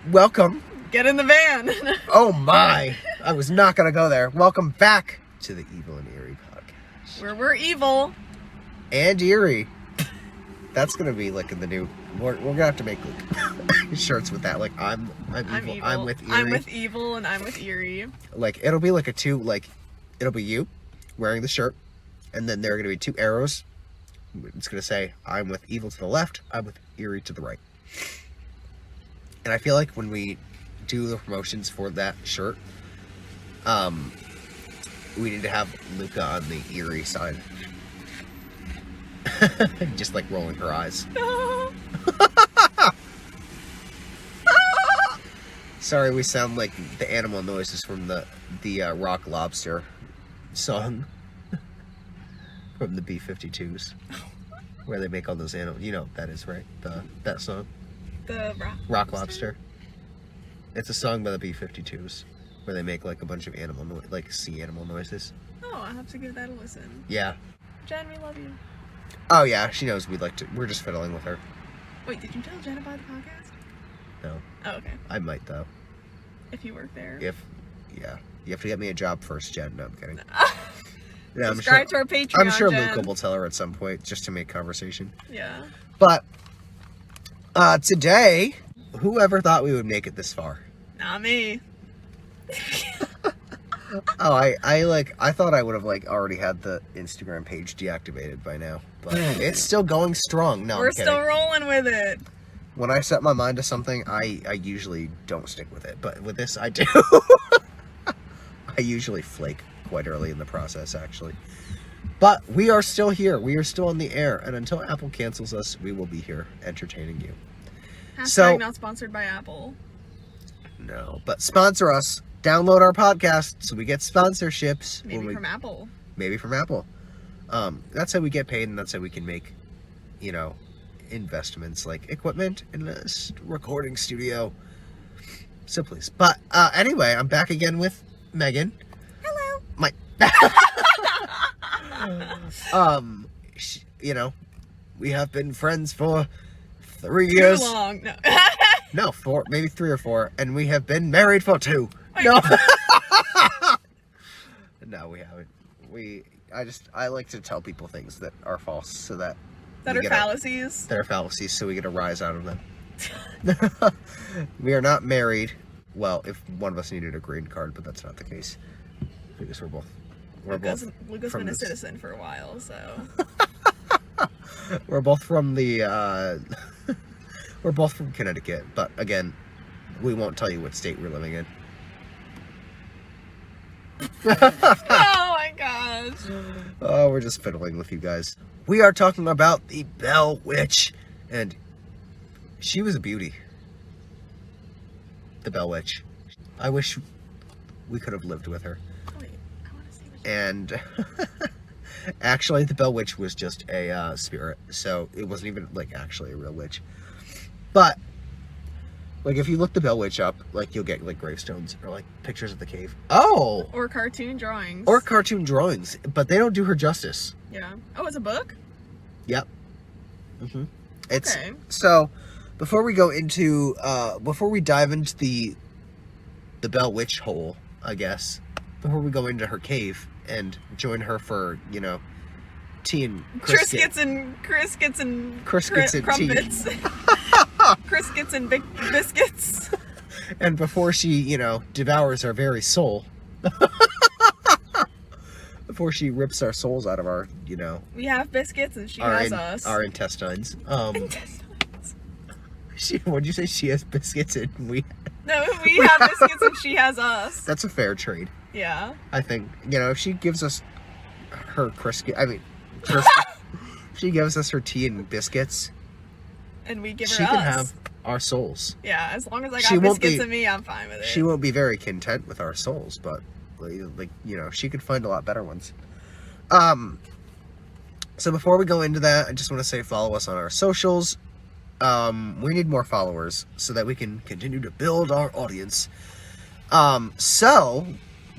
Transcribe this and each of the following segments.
Welcome. Get in the van. Oh my. I was not going to go there. Welcome back to the Evil and Eerie Podcast. Where we're evil. And eerie. That's going to be like in the new... We're going to have to make like, shirts with that. Like, I'm evil. I'm with eerie. I'm with evil and I'm with eerie. Like, it'll be like it'll be you wearing the shirt. And then there are going to be two arrows. It's going to say, I'm with evil to the left. I'm with eerie to the right. And I feel like when we do the promotions for that shirt, we need to have Luca on the eerie side. Just like rolling her eyes. Sorry, we sound like the animal noises from the Rock Lobster song from the B-52s, where they make all those animals. You know what that is, right? That song. The Rock Lobster. It's a song by the B-52s where they make like a bunch of sea animal noises. Oh, I'll have to give that a listen. Yeah. Jen, we love you. Oh yeah, she knows we're just fiddling with her. Wait, did you tell Jen about the podcast? No. Oh, okay. I might though. If you work there. Yeah. You have to get me a job first, Jen. No, I'm kidding. Yeah, subscribe to our Patreon, I'm sure Jen. Luca will tell her at some point just to make conversation. Yeah. But today, whoever thought we would make it this far? Not me. Oh, I thought I would have already had the Instagram page deactivated by now, but it's still going strong. No, We're still rolling with it. When I set my mind to something, I usually don't stick with it, but with this I do. I usually flake quite early in the process, actually. But we are still here. We are still on the air, and until Apple cancels us, we will be here entertaining you. Hashtag not sponsored by Apple. No, but sponsor us. Download our podcast so we get sponsorships. Maybe from Apple. Maybe from Apple. That's how we get paid, and that's how we can make, investments like equipment in a recording studio. So please. But anyway, I'm back again with Megan. Hello. We have been friends for 3 years. Too long. No. No, 4, maybe 3 or 4, and we have been married for 2. Wait. No. No, we haven't. I like to tell people things that are false so that are fallacies. That are fallacies, so we get a rise out of them. We are not married. Well, if one of us needed a green card, but that's not the case. Because Luca's been a citizen for a while, so. We're both from we're both from Connecticut, but again, we won't tell you what state we're living in. Oh my gosh. Oh, we're just fiddling with you guys. We are talking about the Bell Witch, and she was a beauty. The Bell Witch. I wish we could have lived with her. Wait, I want to see what And actually, the Bell Witch was just a spirit, so it wasn't even actually a real witch. But if you look the Bell Witch up, you'll get gravestones or pictures of the cave. Oh, or cartoon drawings. But they don't do her justice. Yeah. Oh, it's a book? Yep. Mhm. It's okay. So before we dive into the Bell Witch hole, I guess, before we go into her cave and join her for tea and Criscuits and crumpets. Criscuits and biscuits. And before she, devours our very soul. Before she rips our souls out of our, We have biscuits and she has us. Our intestines. Intestines. What'd you say? She has biscuits and we... No, we have biscuits and she has us. That's a fair trade. Yeah. I think, if she gives us her she gives us her tea and biscuits. And we give her She can have our souls. Yeah, as long as I got biscuits and me, I'm fine with it. She won't be very content with our souls, but she could find a lot better ones. So before we go into that, I just want to say follow us on our socials. We need more followers so that we can continue to build our audience. So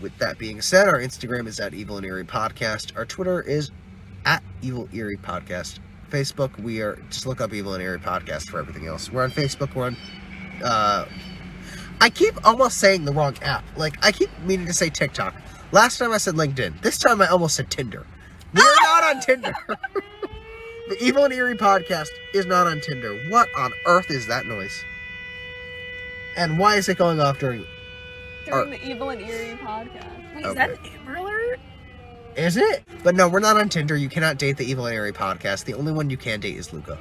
with that being said, our Instagram is at Evil and Eerie Podcast. Our Twitter is at Evil Eerie Podcast. Facebook, just look up Evil and Eerie Podcast for everything else. We're on Facebook, we're on I keep almost saying the wrong app. Like, I keep meaning to say TikTok. Last time I said LinkedIn. This time I almost said Tinder. We're not on Tinder. The Evil and Eerie Podcast is not on Tinder. What on earth is that noise? And why is it going off during the Evil and Eerie Podcast? Wait, is that an Amber Alert? Is it? But no, we're not on Tinder. You cannot date the Evil and Eerie Podcast. The only one you can date is Luca.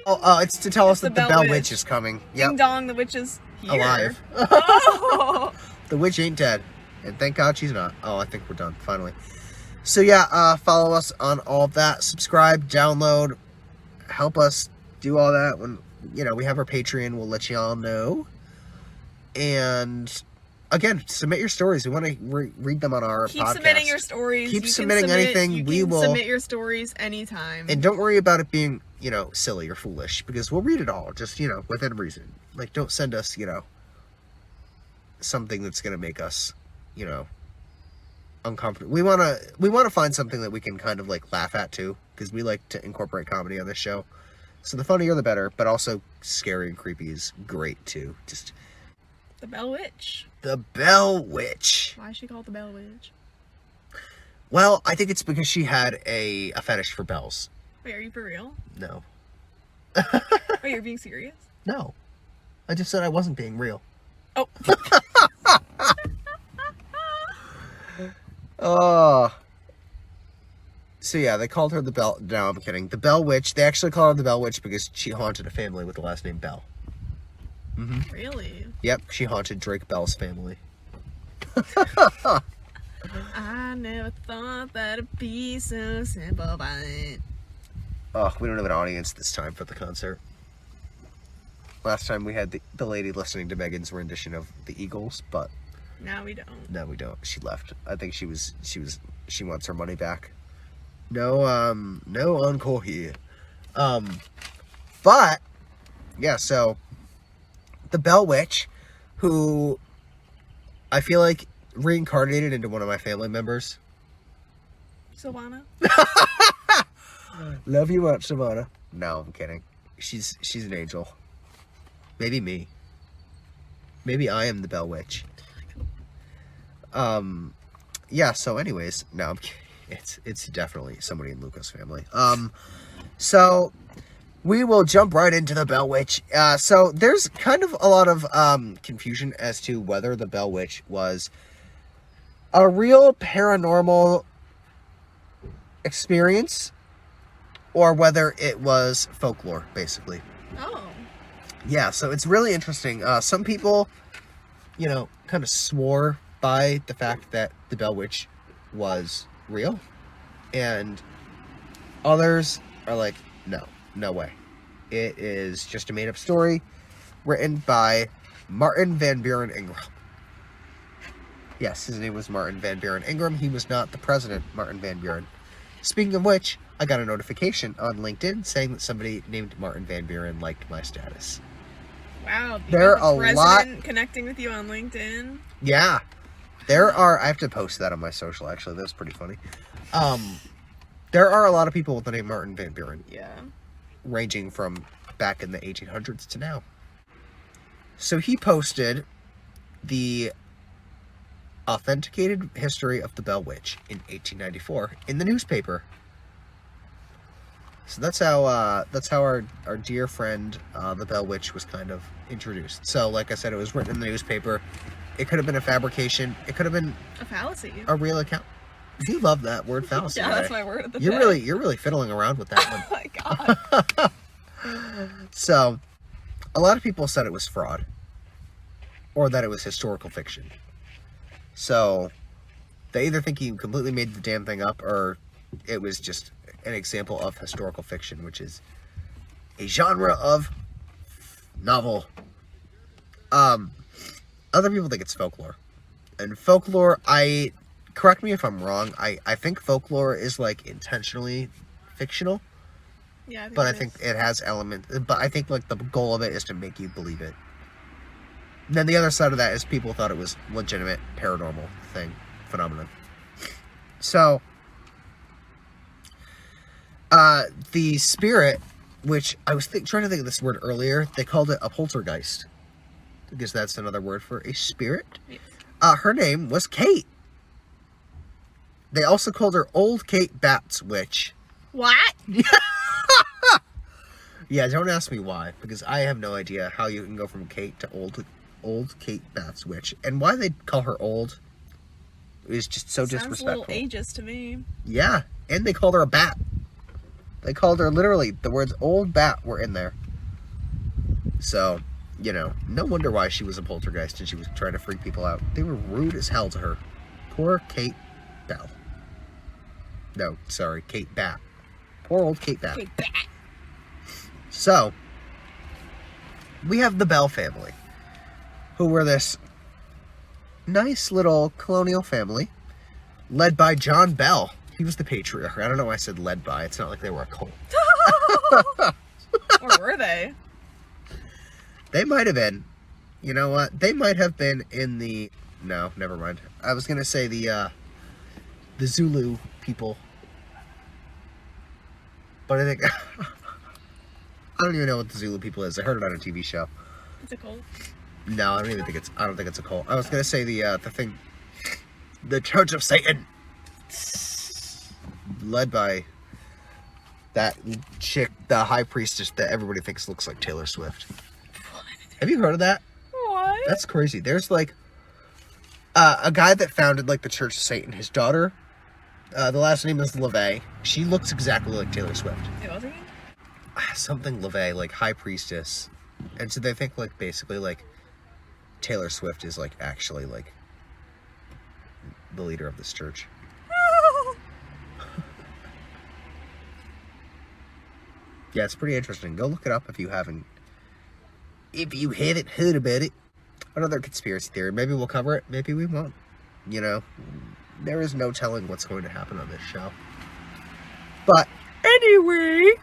It's to tell us that the Bell Witch is coming. Yep. Ding dong, the witch is here. Alive. Oh. The witch ain't dead. And thank God she's not. Oh, I think we're done, finally. So yeah, follow us on all of that. Subscribe, download, help us do all that. When, we have our Patreon, we'll let y'all know. And again, submit your stories. We want to read them on our podcast. Keep submitting your stories. Keep submitting anything. We will submit your stories anytime. And don't worry about it being, silly or foolish, because we'll read it all, just, within reason. Like, don't send us, something that's going to make us, uncomfortable. We want to find something that we can kind of, like, laugh at, too, because we like to incorporate comedy on this show. So the funnier the better, but also scary and creepy is great, too. Just... The Bell Witch. The Bell Witch. Why is she called the Bell Witch? Well, I think it's because she had a fetish for bells. Wait, are you for real? No. Wait, you're being serious? No. I just said I wasn't being real. Oh. So yeah, they called her the Bell... No, I'm kidding. The Bell Witch. They actually call her the Bell Witch because she haunted a family with the last name Bell. Mm-hmm. Really? Yep, she haunted Drake Bell's family. I never thought that it'd be so simple, but... Oh, we don't have an audience this time for the concert. Last time we had the lady listening to Megan's rendition of the Eagles, but... Now we don't. No, we don't. She left. I think she wants her money back. No encore here. But, yeah, so... The Bell Witch, who I feel like reincarnated into one of my family members. Savannah? Love you much, Savannah. No, I'm kidding. She's an angel. Maybe me. Maybe I am the Bell Witch. Yeah, so anyways, no, I'm kidding. It's definitely somebody in Luca's family. So we will jump right into the Bell Witch. So there's kind of a lot of confusion as to whether the Bell Witch was a real paranormal experience or whether it was folklore, basically. Oh. Yeah, so it's really interesting. Some people, kind of swore by the fact that the Bell Witch was real. And others are like, no way. It is just a made-up story written by Martin Van Buren Ingram. Yes, his name was Martin Van Buren Ingram. He was not the president, Martin Van Buren. Speaking of which, I got a notification on LinkedIn saying that somebody named Martin Van Buren liked my status. Wow. There are a lot connecting with you on LinkedIn. Yeah. I have to post that on my social, actually. That's pretty funny. There are a lot of people with the name Martin Van Buren. Yeah. Ranging from back in the 1800s to now. So he posted the authenticated history of the Bell Witch in 1894 in the newspaper. So that's how our dear friend, the Bell Witch, was kind of introduced. So, like I said, it was written in the newspaper. It could have been a fabrication. It could have been a fallacy. A real account. You love that word, fallacy. Yeah, right? That's my word of the day. You're really fiddling around with that one. Oh my god. So, a lot of people said it was fraud, or that it was historical fiction. So, they either think he completely made the damn thing up, or it was just an example of historical fiction, which is a genre of novel. Other people think it's folklore. And folklore, correct me if I'm wrong, I think folklore is, like, intentionally fictional. Yeah, I think it has elements, but I think, like, the goal of it is to make you believe it. And then the other side of that is people thought it was legitimate paranormal phenomenon. So, the spirit, which I was trying to think of this word earlier, they called it a poltergeist. because that's another word for a spirit. Yes. Her name was Kate. They also called her Old Kate Bat's Witch. What? Yeah, don't ask me why, because I have no idea how you can go from Kate to Old Kate Bat's Witch. And why they call her old is just so disrespectful. Sounds a little ageist to me. Yeah, and they called her a bat. They called her, literally, the words old bat were in there. So, you know, no wonder why she was a poltergeist and she was trying to freak people out. They were rude as hell to her. Poor Kate Bell. No, sorry, Kate Bat. Poor old Kate Bat. Kate Bat. So, we have the Bell family, who were this nice little colonial family led by John Bell. He was the patriarch. I don't know why I said led by. It's not like they were a cult. Or were they? They might have been. You know what? They might have been in the... No, never mind. I was going to say the Zulu people. But I think... I don't even know what the Zulu people is. I heard it on a TV show. It's a cult. No, I don't think it's a cult. I was going to say the thing... The Church of Satan. Led by that chick, the high priestess that everybody thinks looks like Taylor Swift. Have you heard of that? What? That's crazy. There's like a guy that founded like the Church of Satan. His daughter, the last name is LaVey. She looks exactly like Taylor Swift. It was her name? Something LaVey, like high priestess. And so they think like basically like Taylor Swift is like actually like the leader of this church. Yeah, it's pretty interesting. Go look it up if you haven't heard about it. Another conspiracy theory. Maybe we'll cover it. Maybe we won't. You know, there is no telling what's going to happen on this show. But anyway,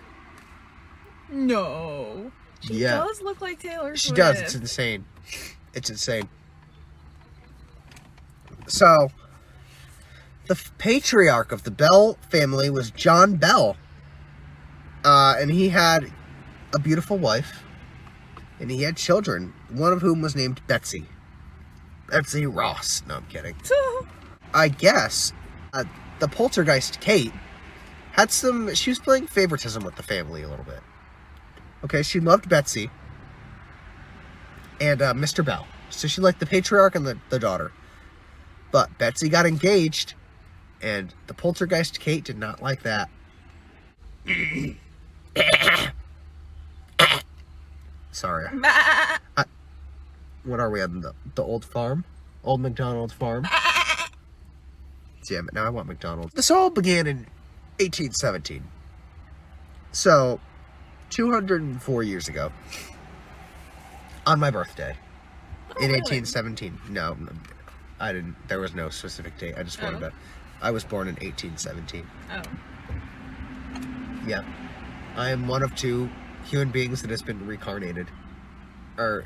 No. She does look like Taylor Swift. She does. It's insane. It's insane. So, the patriarch of the Bell family was John Bell. And he had a beautiful wife. And he had children, one of whom was named Betsy. Betsy Ross. No, I'm kidding. I guess the poltergeist Kate had she was playing favoritism with the family a little bit. Okay, she loved Betsy and Mr. Bell. So she liked the patriarch and the daughter. But Betsy got engaged, and the poltergeist Kate did not like that. Sorry. What are we on? The old farm? Old McDonald farm? Damn it, now I want McDonald's. This all began in 1817. So, 204 years ago, on my birthday, in 1817. No, I didn't. There was no specific date. I just wanted to. I was born in 1817. Oh. Yeah. I am one of two human beings that has been reincarnated. Or,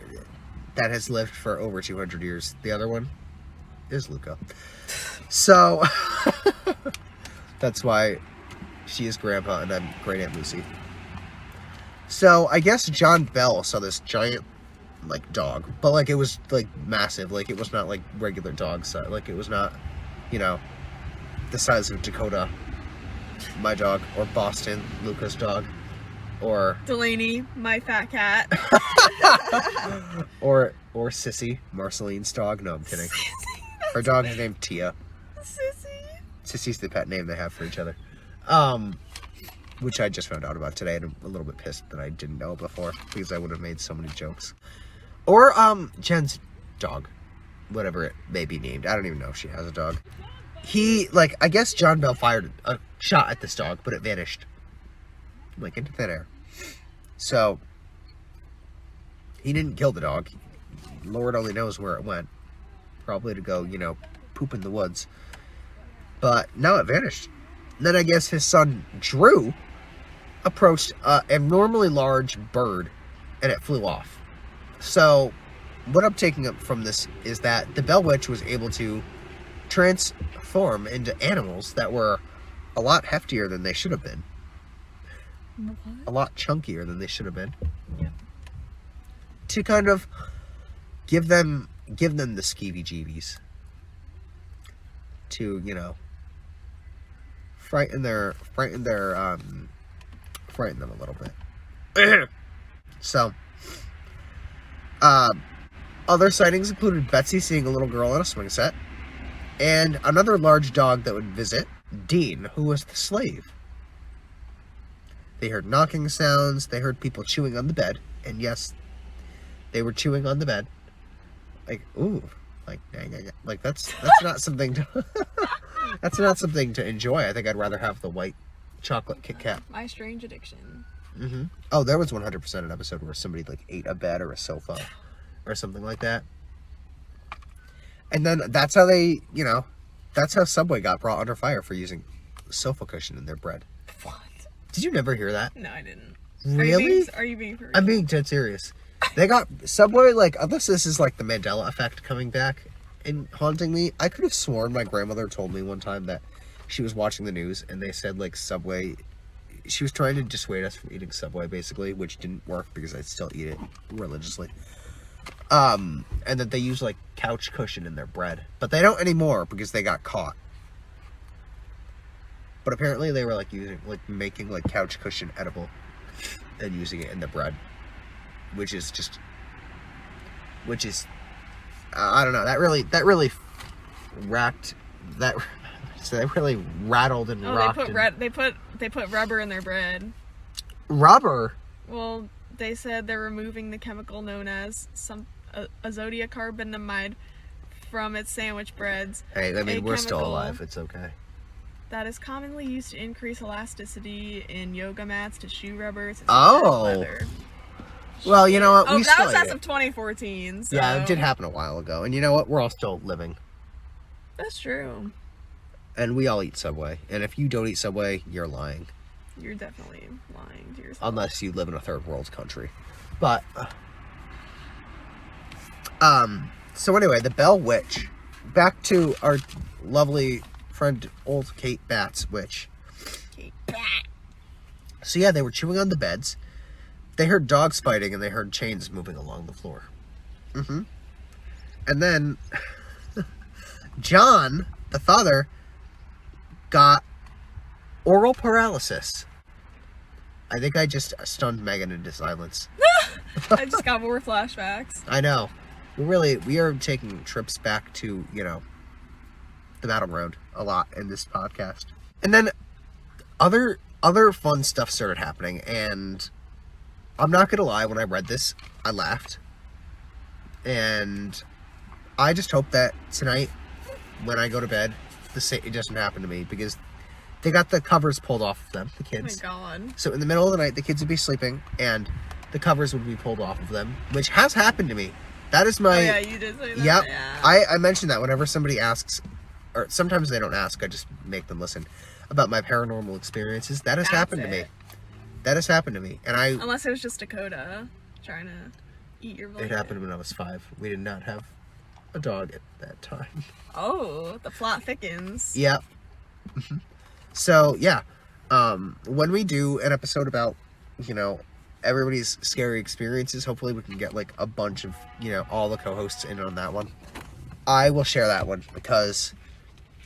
that has lived for over 200 years. The other one is Luca. So, that's why she is Grandpa and I'm Great Aunt Lucy. So, I guess John Bell saw this giant, like, dog. But, like, it was, like, massive. Like, it was not, like, regular dog size. Like, it was not, you know, the size of Dakota, my dog, or Boston, Luca's dog, or... Delaney, my fat cat. or Sissy, Marceline's dog. No, I'm kidding. Her dog is named Tia. Sissy. Sissy's the pet name they have for each other. Which I just found out about today, and I'm a little bit pissed that I didn't know before, because I would have made so many jokes. Or, Jen's dog. Whatever it may be named. I don't even know if she has a dog. I guess John Bell fired a shot at this dog, but it vanished. Like, into thin air. So, he didn't kill the dog. Lord only knows where it went. Probably to go, you know, poop in the woods. But now it vanished. Then I guess his son, Drew, approached an abnormally large bird, and it flew off. So, what I'm taking up from this is that the Bell Witch was able to transform into animals that were a lot heftier than they should have been. What? A lot chunkier than they should have been. Yeah. To kind of give them the skeevy-jeebies to, you know, frighten them a little bit. So, other sightings included Betsy seeing a little girl on a swing set, and another large dog that would visit, Dean, who was the slave. They heard knocking sounds, they heard people chewing on the bed, and yes, they were chewing on the bed. Like, ooh, like that's not something to that's not something to enjoy. I think I'd rather have the white chocolate Kit Kat. My strange addiction. Mm-hmm. Oh, there was 100% an episode where somebody like ate a bed or a sofa or something like that. And then that's how they, you know, that's how Subway got brought under fire for using sofa cushion in their bread. What? Did you never hear that? No, I didn't. Really? Are you being for real? I'm being dead serious. They got Subway, like, unless this is like the Mandela effect coming back and haunting me, I could have sworn my grandmother told me one time that she was watching the news and they said like Subway, she was trying to dissuade us from eating Subway basically, which didn't work because I still eat it religiously. And that they use like couch cushion in their bread, but they don't anymore because they got caught. But apparently they were like making like couch cushion edible and using it in the bread, which is I don't know, that really racked that. So they really rattled and rocked. They put rubber in their bread. Rubber? Well, they said they're removing the chemical known as azodiacarbonamide from its sandwich breads. Hey, I mean, we're still alive. It's okay. That is commonly used to increase elasticity in yoga mats, to shoe rubbers, and leather. Well, you know what? Oh, that was as of 2014. So. Yeah, it did happen a while ago. And you know what? We're all still living. That's true. And we all eat Subway. And if you don't eat Subway, you're lying. You're definitely lying to yourself. Unless you live in a third world country. But, so anyway, the Bell Witch. Back to our lovely friend, old Kate Bat's witch. Kate Bat. So yeah, they were chewing on the beds. They heard dogs fighting and they heard chains moving along the floor. Mm-hmm. And then, John, the father, got oral paralysis. I think I just stunned Meghan into silence. I just got more flashbacks. I know. We are taking trips back to, you know, the battleground a lot in this podcast. And then other fun stuff started happening, and I'm not gonna lie, when I read this, I laughed. And I just hope that tonight, when I go to bed, it doesn't happen to me, because they got the covers pulled off of them, the kids. Oh my god. So in the middle of the night, the kids would be sleeping, and the covers would be pulled off of them, which has happened to me. That is my... Oh yeah, you did say that. Yep. Yeah. I mention that whenever somebody asks, or sometimes they don't ask, I just make them listen, about my paranormal experiences. That has happened to me. That has happened to me. And unless it was just Dakota trying to eat your blanket. It happened when I was 5. We did not have a dog at that time. Oh, the plot thickens. Yep. Mm-hmm. So, yeah. When we do an episode about, you know, everybody's scary experiences, hopefully we can get, like, a bunch of, you know, all the co-hosts in on that one. I will share that one, because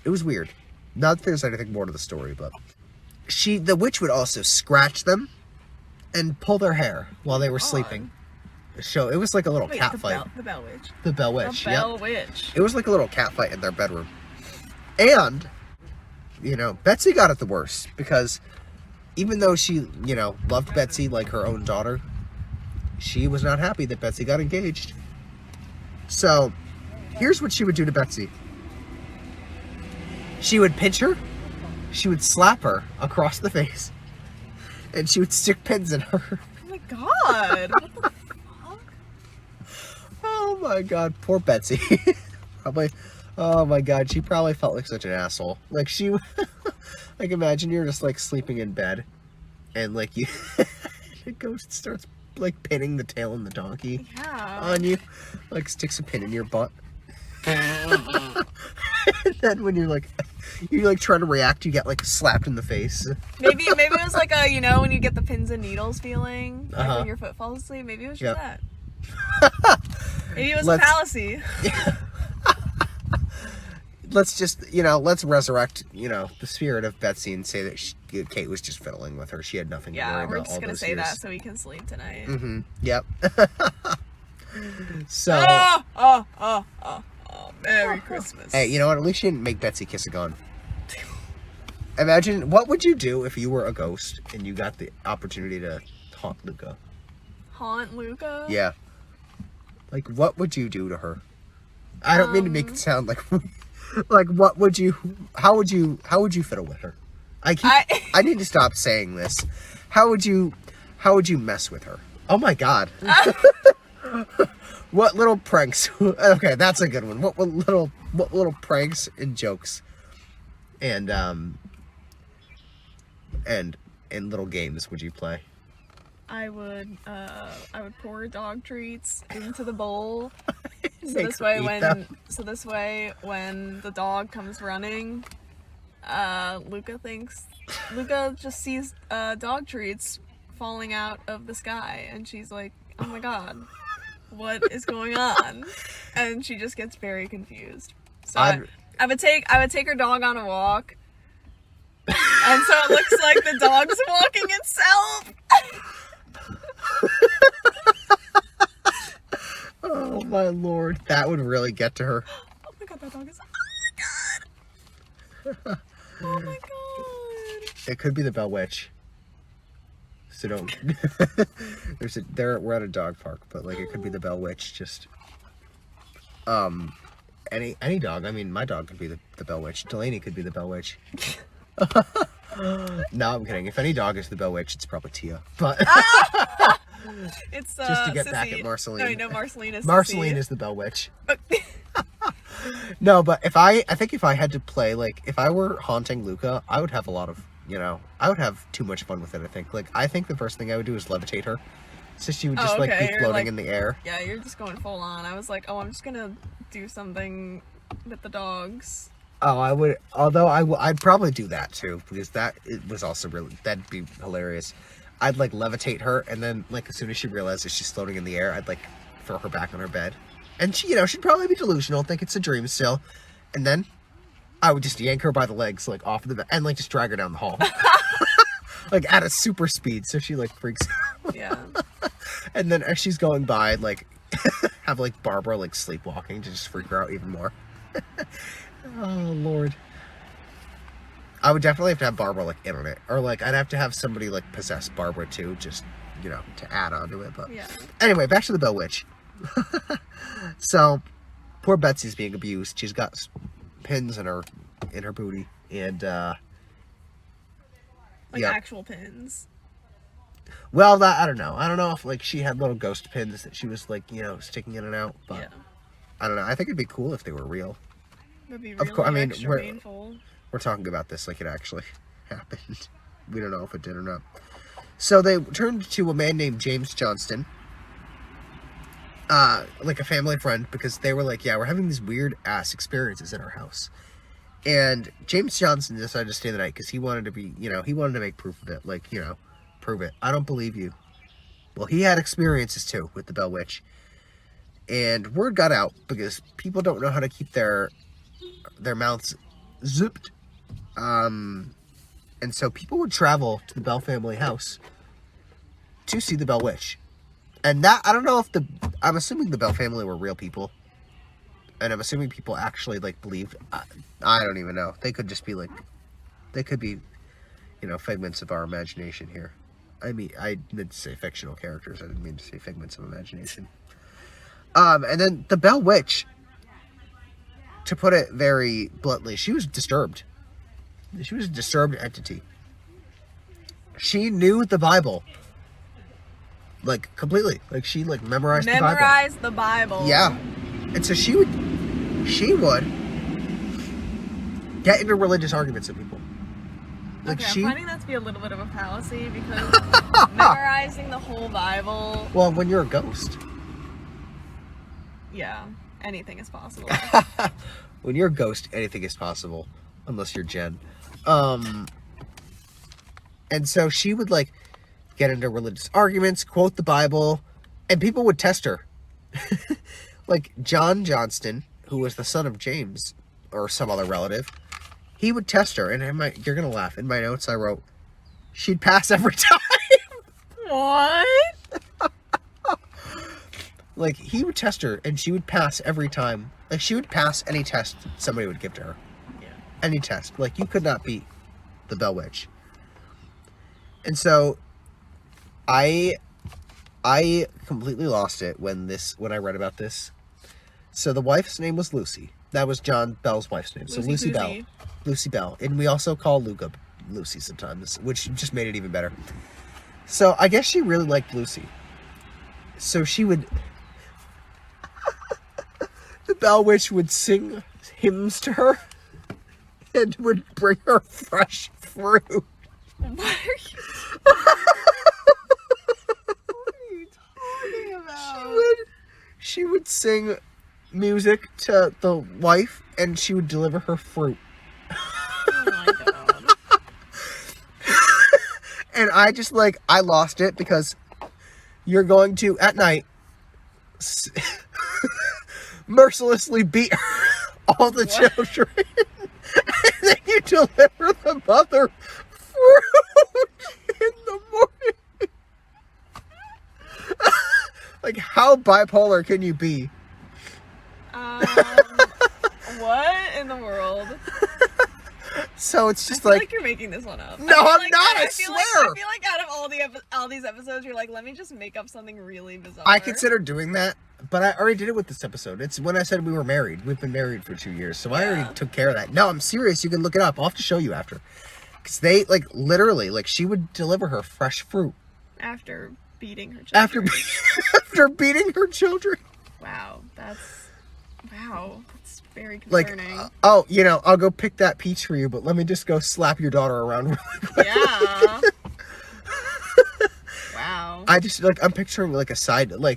it was weird. Not that there's anything more to the story, but... The witch would also scratch them and pull their hair while they were sleeping. So it was like a little cat fight. The Bell Witch. The Bell Witch, The Bell Witch. It was like a little cat fight in their bedroom. And, you know, Betsy got it the worst, because even though she, you know, loved Betsy like her own daughter, she was not happy that Betsy got engaged. So, here's what she would do to Betsy. She would pinch her, she would slap her across the face, and she would stick pins in her. Oh my god! What the fuck? Oh my god, poor Betsy. Probably, oh my god, she probably felt like such an asshole. Like, she, like, imagine you're just, like, sleeping in bed, and, like, the ghost starts, like, pinning the tail of the donkey on you. Like, sticks a pin in your butt. And then when you're trying to react, you get like slapped in the face. Maybe it was like a, you know, when you get the pins and needles feeling, like when your foot falls asleep. Maybe it was just that. Maybe it was a fallacy. Let's just, let's resurrect, the spirit of Betsy and say that Kate was just fiddling with her. She had nothing to worry about all those years. Yeah, we're just going to say that so we can sleep tonight. Mm-hmm. Yep. So. Merry Christmas. Hey, you know what? At least you didn't make Betsy kiss a gun. Imagine, what would you do if you were a ghost and you got the opportunity to haunt Luca? Haunt Luca? Yeah. Like, what would you do to her? I don't mean to make it sound like... Like, what would you... How would you fiddle with her? I need to stop saying this. How would you mess with her? Oh my god. What little pranks... Okay, that's a good one. What little pranks and jokes and little games would you play? I would pour dog treats into the bowl. So this way when the dog comes running, Luca just sees dog treats falling out of the sky, and she's like, "Oh my god, what is going on?" And she just gets very confused. So I would take her dog on a walk, and so it looks like the dog's walking itself. Oh my lord, that would really get to her. Oh my god, that dog is... Oh my god. Oh my god. It could be the Bell Witch. So don't... We're at a dog park, but like it could be the Bell Witch. Just any dog. I mean, my dog could be the Bell Witch. Delaney could be the Bell Witch. No, I'm kidding. If any dog is the Bell Witch, it's probably Tia. But it's just to get Sissy. back at Marceline. No, Marceline is Marceline is the Bell Witch. No, but I think if I had to play, like, if I were haunting Luca, I would have a lot of, I would have too much fun with it, I think. Like, I think the first thing I would do is levitate her. So she would just, be floating in the air. Yeah, you're just going full on. I was like, I'm just gonna do something with the dogs. Oh, I would, although I'd probably do that too, because it was also really, that'd be hilarious. I'd, like, levitate her, and then, like, as soon as she realizes she's floating in the air, I'd, like, throw her back on her bed. And she, she'd probably be delusional, think it's a dream still. And then I would just yank her by the legs, like, off of the bed, and, like, just drag her down the hall. Like, at a super speed, so she, like, freaks out. Yeah. And then as she's going by, I'd, like, have, like, Barbara, like, sleepwalking to just freak her out even more. Oh, Lord. I would definitely have to have Barbara, like, in on it. Or, like, I'd have to have somebody, like, possess Barbara, too, just, to add on to it. But yeah. Anyway, back to the Bell Witch. So, poor Betsy's being abused. She's got pins in her booty. And, actual pins. Well, I don't know. I don't know if, like, she had little ghost pins that she was, like, sticking in and out. But, yeah. I don't know. I think it'd be cool if they were real. That'd be really of course, I mean, painful. We're talking about this like it actually happened. We don't know if it did or not. So they turned to a man named James Johnston, like a family friend, because they were like, yeah, we're having these weird ass experiences in our house. And James Johnston decided to stay the night because he wanted to be, he wanted to make proof of it. Like, prove it. I don't believe you. Well, he had experiences too with the Bell Witch. And word got out because people don't know how to keep their mouths zipped. And so people would travel to the Bell family house to see the Bell Witch. And that, I don't know if I'm assuming the Bell family were real people. And I'm assuming people actually, like, believed, I don't even know. They could just be, like, they could be, figments of our imagination here. I mean, I meant to say fictional characters. I didn't mean to say figments of imagination. And then the Bell Witch, to put it very bluntly, she was disturbed. She was a disturbed entity. She knew the Bible. Like, completely. Like, she, like, memorized the Bible. Memorized the Bible. Yeah. And so she would get into religious arguments with people. Like, okay, I'm finding that to be a little bit of a fallacy because memorizing the whole Bible... Well, when you're a ghost. Yeah, anything is possible. When you're a ghost, anything is possible. Unless you're Jen. And so she would, like, get into religious arguments, quote the Bible, and people would test her. Like, John Johnston, who was the son of James, or some other relative, he would test her, and you're gonna laugh. In my notes I wrote, she'd pass every time. What? Like, he would test her, and she would pass every time. Like, she would pass any test somebody would give to her. Yeah. Any test. Like, you could not beat the Bell Witch. And so, I completely lost it when I read about this. So, the wife's name was Lucy. That was John Bell's wife's name. So, Lucy Bell. Lucy Bell. And we also call Luca Lucy sometimes, which just made it even better. So, I guess she really liked Lucy. So, she would... the Bell Witch would sing hymns to her and would bring her fresh fruit. What are you talking about? She would sing music to the wife, and she would deliver her fruit. Oh my god. And I lost it because you're going to, at night, mercilessly beat all the children. And then you deliver the mother fruit in the morning. Like, how bipolar can you be? What in the world? So it's just I feel like you're making this one up. No, I'm not. I feel swear. I feel like out of all these episodes, you're like, let me just make up something really bizarre. I considered doing that, but I already did it with this episode. It's when I said we were married. We've been married for 2 years, so I already took care of that. No, I'm serious. You can look it up. I'll have to show you after. Because they, literally, she would deliver her fresh fruit. After beating her children. After beating her children. Wow, that's very concerning. I'll go pick that peach for you, but let me just go slap your daughter around really quick. Yeah. Wow. I'm picturing a side, one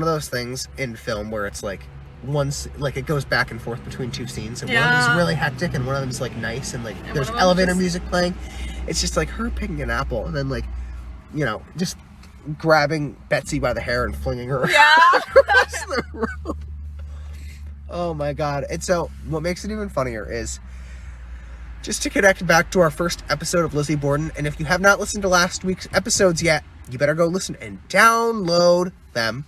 of those things in film where it's it goes back and forth between two scenes, and one of them's really hectic and one of them's nice, and there's elevator music playing. It's just her picking an apple and then just grabbing Betsy by the hair and flinging her across the room. Oh my god. And so what makes it even funnier is just to connect back to our first episode of Lizzie Borden, and if you have not listened to last week's episodes yet, you better go listen and download them.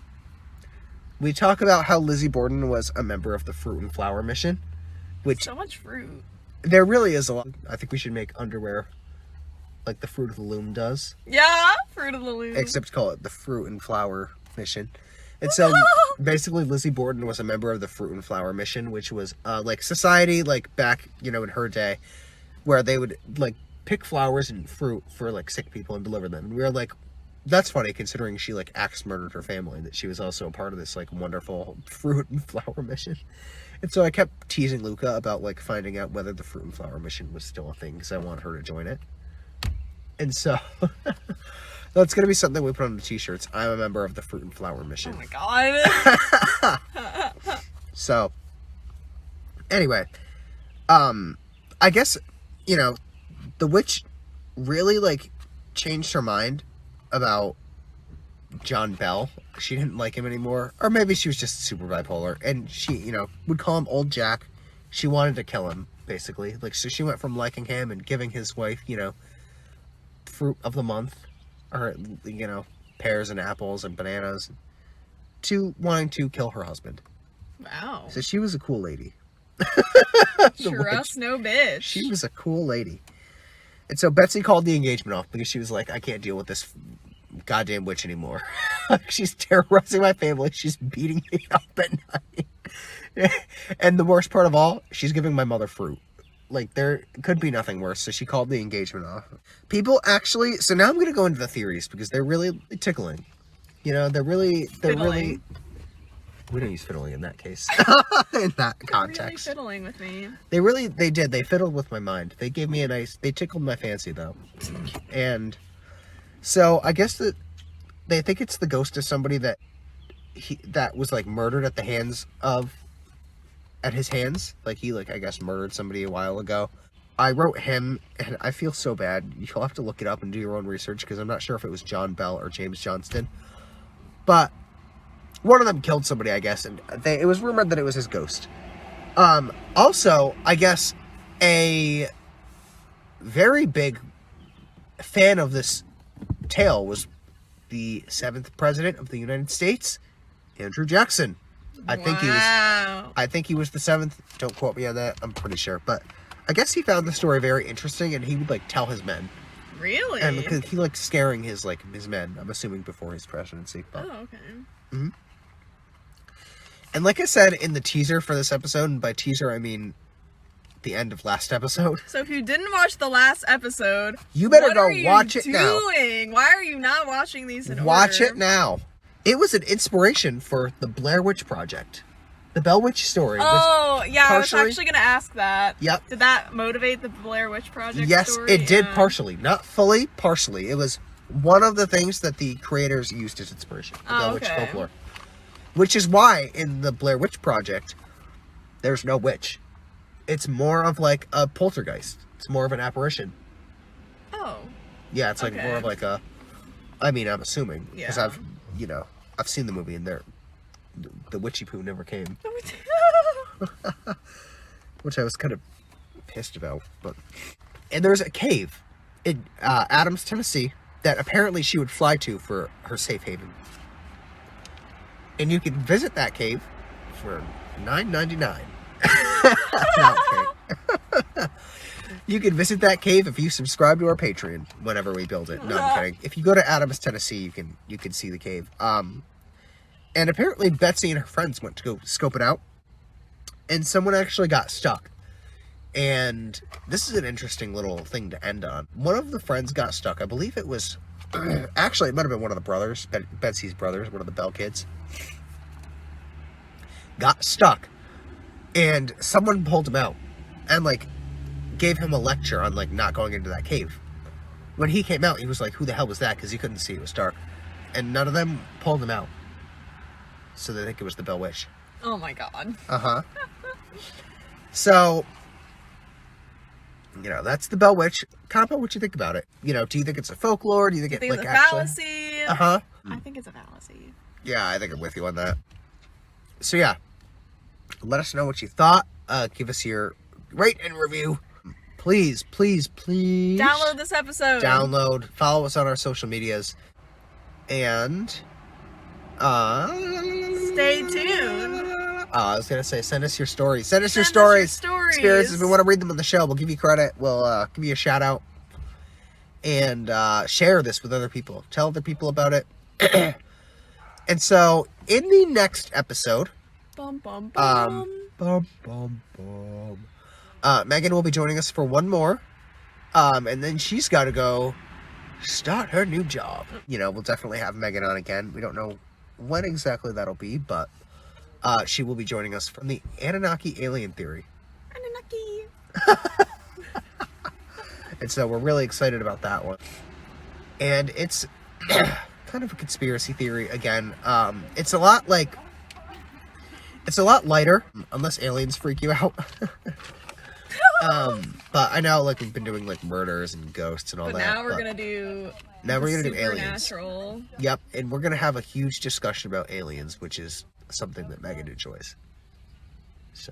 We talk about how Lizzie Borden was a member of the Fruit and Flower Mission, which so much fruit. There really is a lot. I think we should make underwear like the Fruit of the Loom does. Yeah, Fruit of the Loom. Except call it the Fruit and Flower Mission. And so basically Lizzie Borden was a member of the Fruit and Flower Mission, which was society back, in her day, where they would pick flowers and fruit for sick people and deliver them. And we were that's funny considering she axe murdered her family, that she was also a part of this wonderful Fruit and Flower Mission. And so I kept teasing Luca about finding out whether the Fruit and Flower Mission was still a thing, because I want her to join it. And so that's going to be something we put on the t-shirts. I'm a member of the Fruit and Flower Mission. Oh my god. So anyway, I guess, the witch really changed her mind about John Bell. She didn't like him anymore, or maybe she was just super bipolar, and she, would call him Old Jack. She wanted to kill him, basically. So she went from liking him and giving his wife, fruit of the month, or pears and apples and bananas, to wanting to kill her husband. Wow. So she was a cool lady. Trust no bitch. She was a cool lady. And so Betsy called the engagement off because she was like, I can't deal with this goddamn witch anymore. She's terrorizing my family. She's beating me up at night. And the worst part of all, she's giving my mother fruit. There could be nothing worse. So she called the engagement off. People actually, so now I'm going to go into the theories because they're really tickling. They're really, we don't use fiddling in that case. In that context. Really fiddling with me. They did. They fiddled with my mind. They gave me they tickled my fancy though. And so I guess that they think it's the ghost of somebody that was murdered at his hands. He I guess murdered somebody a while ago. I wrote him, and I feel so bad. You'll have to look it up and do your own research because I'm not sure if it was John Bell or James Johnston. But one of them killed somebody, I guess, and it was rumored that it was his ghost. Also, I guess a very big fan of this tale was the 7th president of the United States, Andrew Jackson. I think he was the 7th. Don't quote me on that. I'm pretty sure, but I guess he found the story very interesting, and he would like tell his men. Really? And because he liked scaring his men. I'm assuming before his presidency. But, okay. Mm-hmm. And like I said in the teaser for this episode, and by teaser I mean the end of last episode. So if you didn't watch the last episode, you better go watch it now. Why are you not watching these in order? Watch it now. It was an inspiration for the Blair Witch Project. The Bell Witch story. I was actually going to ask that. Yep. Did that motivate the Blair Witch Project story? Yes, it did partially. Not fully, partially. It was one of the things that the creators used as inspiration. The Bell Witch folklore. Which is why in the Blair Witch Project, there's no witch. It's more of like a poltergeist. It's more of an apparition. Oh. Yeah, it's like more of like a... I mean, I'm assuming. Yeah. Because I've seen the movie and the witchy poo never came. Which I was kind of pissed about. And there's a cave in Adams, Tennessee that apparently she would fly to for her safe haven. And you can visit that cave for $9.99. No, okay. You can visit that cave if you subscribe to our Patreon whenever we build it. No, I'm kidding. If you go to Adams, Tennessee, you can see the cave. And apparently Betsy and her friends went to go scope it out, and someone actually got stuck. And this is an interesting little thing to end on. One of the friends got stuck. I believe it was actually it might have been one of the brothers, Betsy's brothers, one of the Bell kids. Got stuck, and someone pulled him out and like gave him a lecture on like not going into that cave. When he came out, he was like, who the hell was that? Because he couldn't see, it was dark. And none of them pulled him out, so they think it was the Bell Witch. Oh my god. So that's the Bell Witch. Compa, what you think about it? Do you think it's a folklore? Do you think it's a fallacy? I think it's a fallacy. Yeah, I think I'm with you on that. So yeah, let us know what you thought. Give us your rate and review. Please, please, please. Download this episode. Follow us on our social medias. And stay tuned. I was going to say, send us your stories. Send us your stories. Experiences. We want to read them on the show. We'll give you credit. We'll give you a shout out. And share this with other people. Tell other people about it. And so, in the next episode, Meghan will be joining us for one more. And then she's got to go start her new job. We'll definitely have Meghan on again. We don't know when exactly that'll be, but she will be joining us from the Anunnaki alien theory. And so we're really excited about that one. And it's kind of a conspiracy theory again. It's a lot lighter, unless aliens freak you out. But I know we've been doing murders and ghosts and all that. Now we're gonna do aliens. Yep, and we're gonna have a huge discussion about aliens, which is something that Meghan enjoys. So